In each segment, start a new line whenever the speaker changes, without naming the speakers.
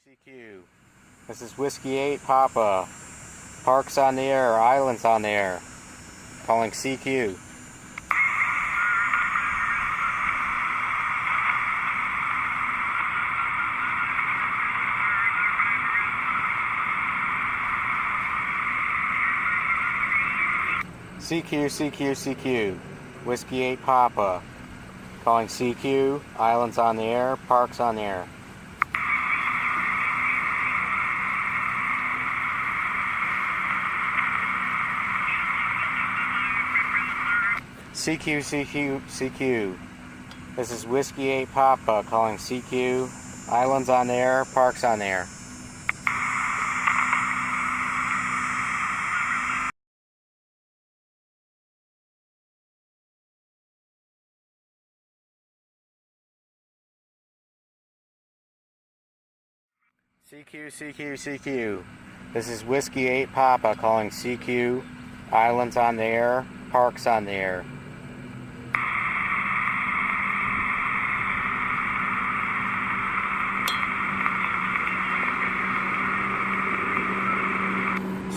CQ. This is Whiskey 8 Papa. Parks on the air, islands on the air. Calling CQ. CQ, CQ, CQ. Whiskey 8 Papa. Calling CQ. Islands on the air, parks on the air. CQ, CQ, CQ. This is Whiskey 8 Papa calling CQ. Islands on the air, parks on the air. CQ, CQ, CQ. This is Whiskey 8 Papa calling CQ. Islands on the air, parks on the air.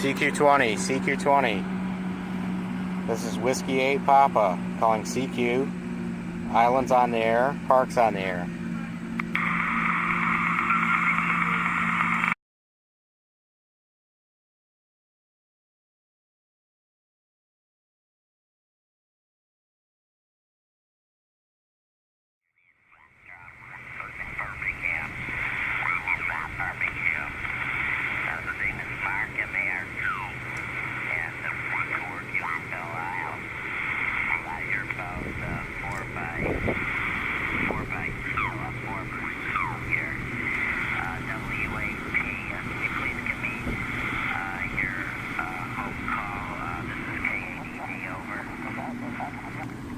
CQ20, CQ20. This is Whiskey 8 Papa calling CQ. Islands on the air, parks on the air.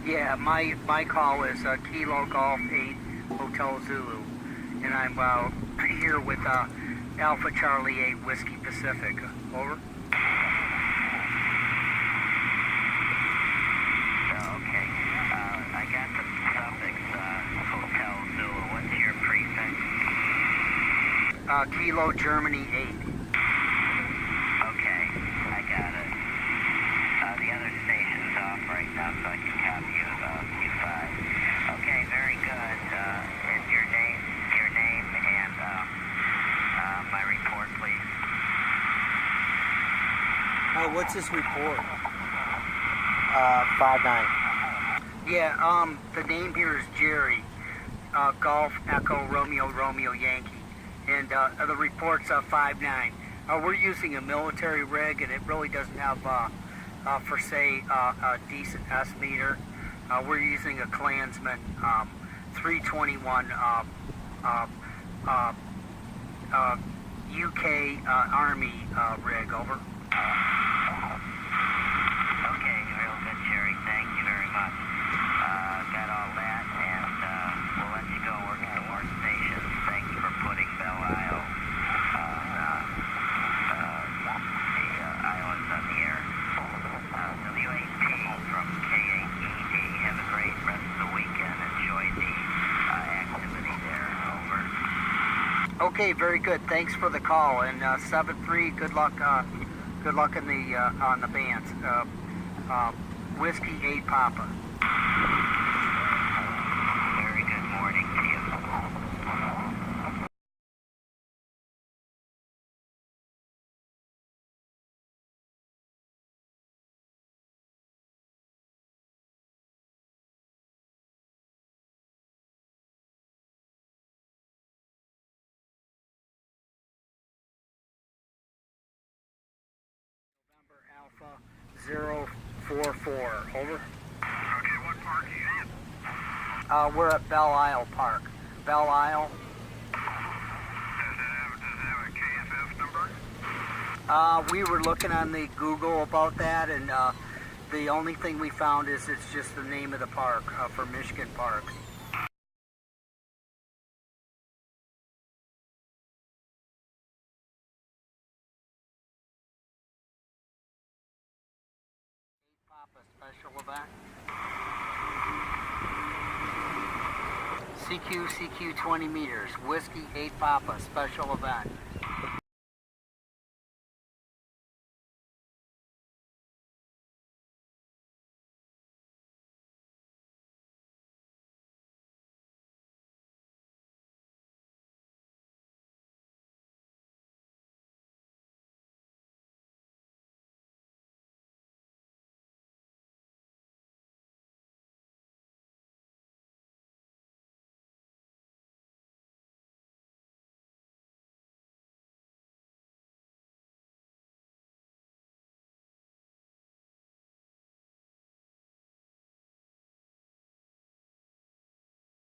Yeah, my call is Kilo Golf 8 Hotel Zulu, and I'm here with Alpha Charlie 8 Whiskey Pacific. Over.
Okay, I got the suffix Hotel Zulu. What's your prefix?
Kilo Germany 8.
Okay, I got it. The other station's off right now, so I can copy you Q5. Okay, very good. And your name and my report, please.
What's this report?
5-9.
Yeah, the name here is Jerry. Golf Echo Romeo Romeo Yankee, and the report's 5-9. We're using a military rig, and it really doesn't have for say a decent S meter. We're using a Clansman 321 UK Army rig. Over.
Okay, real good, Jerry. Thank you very much. Got all that, and we'll let you go work some more stations. Thank you for putting Belle Isle on the islands on the air. W8P from K8ED. Have a great rest of the weekend. Enjoy the activity there. Over.
Okay, very good. Thanks for the call. And 7-3. Good luck. Good luck in the on the bands. Whiskey 8 Papa.
Very good morning to you.
Alpha 044. Over.
Okay, what park are you in?
We're at Belle Isle Park. Belle Isle.
Does it have a KFF number?
We were looking on the Google about that, and the only thing we found is it's just the name of the park for Michigan Parks. Papa special event. CQ 20 meters, Whiskey 8 Papa, special event.